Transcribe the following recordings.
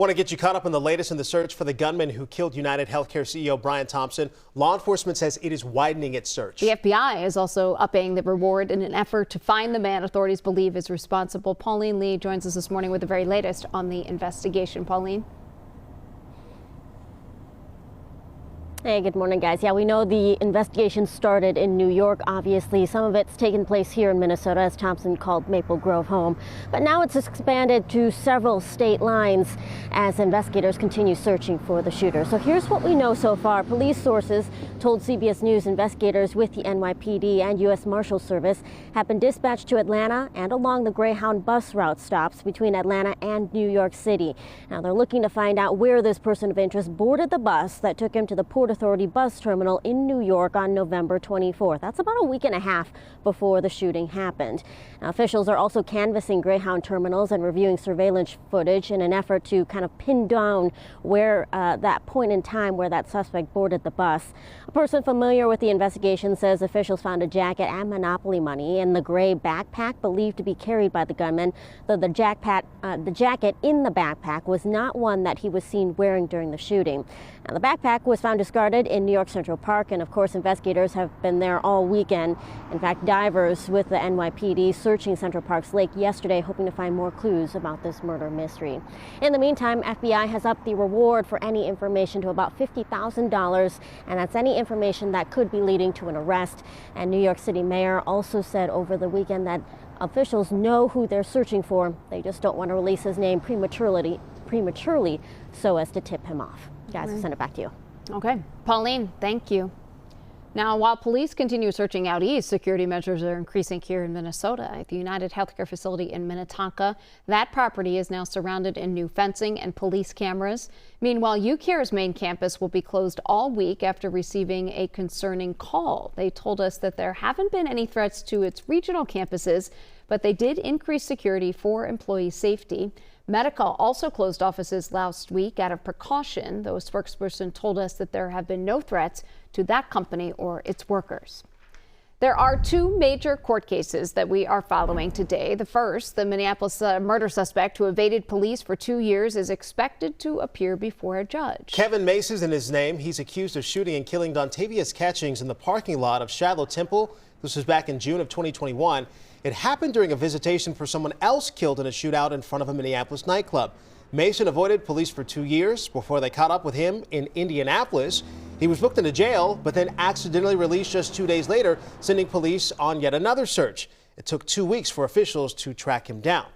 Want to get you caught up on the latest in the search for the gunman who killed UnitedHealthcare CEO Brian Thompson. Law enforcement says it is widening its search. The FBI is also upping the reward in an effort to find the man authorities believe is responsible. Pauline Lee joins us this morning with the very latest on the investigation. Pauline. Hey, good morning, guys. Yeah, we know the investigation started in New York. Obviously, some of it's taken place here in Minnesota, as Thompson called Maple Grove home. But now it's expanded to several state lines as investigators continue searching for the shooter. So here's what we know so far. Police sources told CBS News investigators with the NYPD and U.S. Marshal Service have been dispatched to Atlanta and along the Greyhound bus route stops between Atlanta and New York City. Now they're looking to find out where this person of interest boarded the bus that took him to the Port Authority bus terminal in New York on November 24th. That's about a week and a half before the shooting happened. Now, officials are also canvassing Greyhound terminals and reviewing surveillance footage in an effort to kind of pin down where that point in time where that suspect boarded the bus. A person familiar with the investigation says officials found a jacket and Monopoly money in the gray backpack believed to be carried by the gunman, though the jacket in the backpack was not one that he was seen wearing during the shooting. Now, the backpack was found discarded in New York Central Park, and of course investigators have been there all weekend. In fact, divers with the NYPD searching Central Park's lake yesterday, hoping to find more clues about this murder mystery. In the meantime, FBI has upped the reward for any information to about $50,000, and that's any information that could be leading to an arrest. And New York City Mayor also said over the weekend that officials know who they're searching for. They just don't want to release his name prematurely so as to tip him off. Guys, I'll send it back to you. Okay, Pauline, thank you. Now, while police continue searching out east, security measures are increasing here in Minnesota at the UnitedHealthcare facility in Minnetonka. That property is now surrounded in new fencing and police cameras. Meanwhile, UCare's main campus will be closed all week after receiving a concerning call. They told us that there haven't been any threats to its regional campuses, but they did increase security for employee safety. Medical also closed offices last week out of precaution, though a spokesperson told us that there have been no threats to that company or its workers. There are two major court cases that we are following today. The first, the Minneapolis murder suspect who evaded police for 2 years, is expected to appear before a judge. Kevin Mace is in his name. He's accused of shooting and killing Dontavius Catchings in the parking lot of Shiloh Temple. This was back in June of 2021. It happened during a visitation for someone else killed in a shootout in front of a Minneapolis nightclub. Mason avoided police for 2 years before they caught up with him in Indianapolis. He was booked into jail, but then accidentally released just 2 days later, sending police on yet another search. It took 2 weeks for officials to track him down.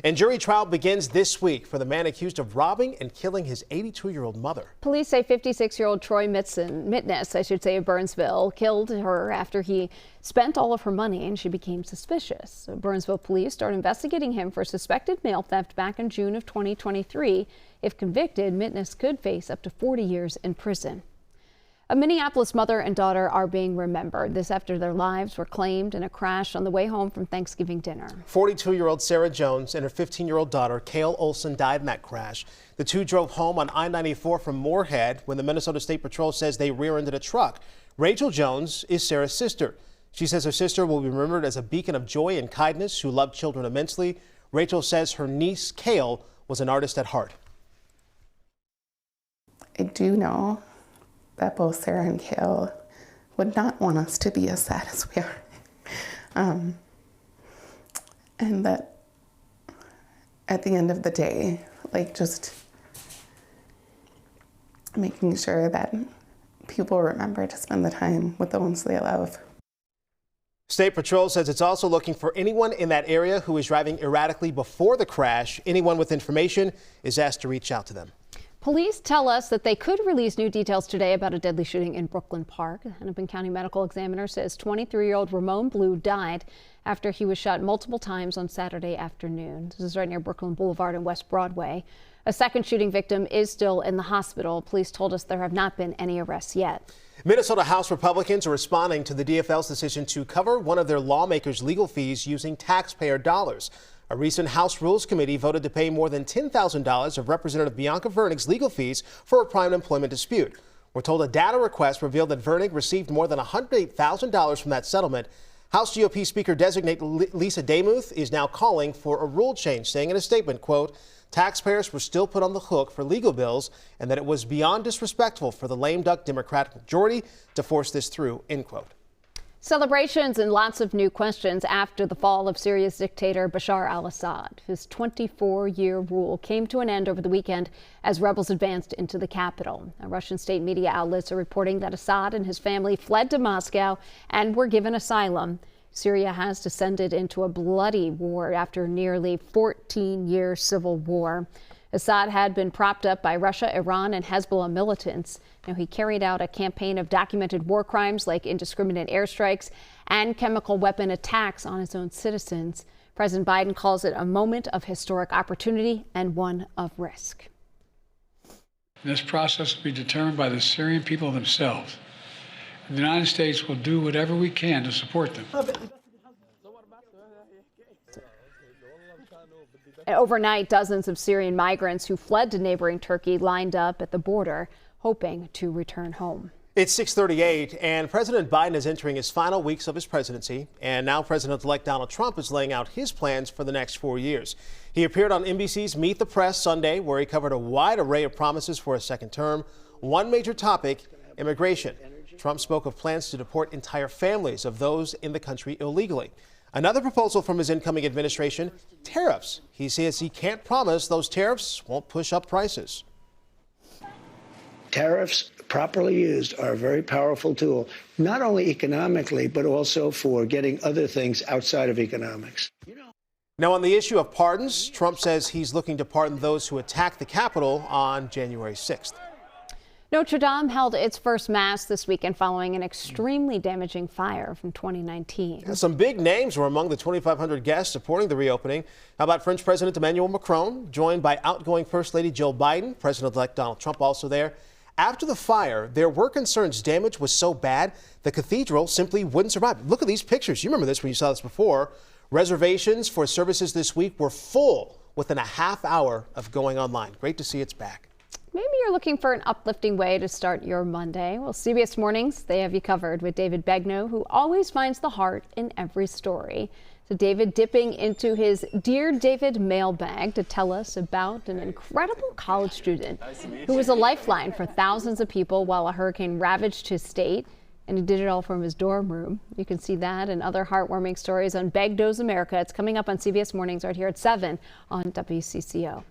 And jury trial begins this week for the man accused of robbing and killing his 82-year-old mother. Police say 56-year-old Troy Mitness, of Burnsville, killed her after he spent all of her money and she became suspicious. So Burnsville police start investigating him for suspected mail theft back in June of 2023. If convicted, Mitness could face up to 40 years in prison. A Minneapolis mother and daughter are being remembered. This after their lives were claimed in a crash on the way home from Thanksgiving dinner. 42-year-old Sarah Jones and her 15-year-old daughter, Kale Olson, died in that crash. The two drove home on I-94 from Moorhead when the Minnesota State Patrol says they rear-ended a truck. Rachel Jones is Sarah's sister. She says her sister will be remembered as a beacon of joy and kindness who loved children immensely. Rachel says her niece, Kale, was an artist at heart. I do know that both Sarah and Kale would not want us to be as sad as we are. And that at the end of the day, like just making sure that people remember to spend the time with the ones they love. State Patrol says it's also looking for anyone in that area who is driving erratically before the crash. Anyone with information is asked to reach out to them. Police tell us that they could release new details today about a deadly shooting in Brooklyn Park. The Hennepin County Medical Examiner says 23-year-old Ramon Blue died after he was shot multiple times on Saturday afternoon. This is right near Brooklyn Boulevard and West Broadway. A second shooting victim is still in the hospital. Police told us there have not been any arrests yet. Minnesota House Republicans are responding to the DFL's decision to cover one of their lawmakers' legal fees using taxpayer dollars. A recent House Rules Committee voted to pay more than $10,000 of Representative Bianca Vernig's legal fees for a private employment dispute. We're told a data request revealed that Vernig received more than $108,000 from that settlement. House GOP Speaker-designate Lisa Demuth is now calling for a rule change, saying in a statement, quote, taxpayers were still put on the hook for legal bills and that it was beyond disrespectful for the lame duck Democratic majority to force this through, end quote. Celebrations and lots of new questions after the fall of Syria's dictator Bashar al-Assad. His 24-year rule came to an end over the weekend as rebels advanced into the capital. Now, Russian state media outlets are reporting that Assad and his family fled to Moscow and were given asylum. Syria has descended into a bloody war after nearly 14-year civil war. Assad had been propped up by Russia, Iran, and Hezbollah militants. Now, he carried out a campaign of documented war crimes like indiscriminate airstrikes and chemical weapon attacks on his own citizens. President Biden calls it a moment of historic opportunity and one of risk. This process will be determined by the Syrian people themselves. The United States will do whatever we can to support them. Overnight, dozens of Syrian migrants who fled to neighboring Turkey lined up at the border, hoping to return home. It's 6:38, and President Biden is entering his final weeks of his presidency, and now President-elect Donald Trump is laying out his plans for the next 4 years. He appeared on NBC's Meet the Press Sunday, where he covered a wide array of promises for a second term. One major topic, immigration. Trump spoke of plans to deport entire families of those in the country illegally. Another proposal from his incoming administration, tariffs. He says he can't promise those tariffs won't push up prices. Tariffs, properly used, are a very powerful tool, not only economically, but also for getting other things outside of economics. Now, on the issue of pardons, Trump says he's looking to pardon those who attacked the Capitol on January 6th. Notre Dame held its first mass this weekend following an extremely damaging fire from 2019. And some big names were among the 2,500 guests supporting the reopening. How about French President Emmanuel Macron, joined by outgoing First Lady Jill Biden, President-elect Donald Trump also there. After the fire, there were concerns damage was so bad the cathedral simply wouldn't survive. Look at these pictures. You remember this when you saw this before. Reservations for services this week were full within a half hour of going online. Great to see it's back. Maybe you're looking for an uplifting way to start your Monday. Well, CBS Mornings, they have you covered with David Begnaud, who always finds the heart in every story. So David dipping into his Dear David mailbag to tell us about an incredible college student who was a lifeline for thousands of people while a hurricane ravaged his state. And he did it all from his dorm room. You can see that and other heartwarming stories on Begnaud's America. It's coming up on CBS Mornings right here at 7 on WCCO.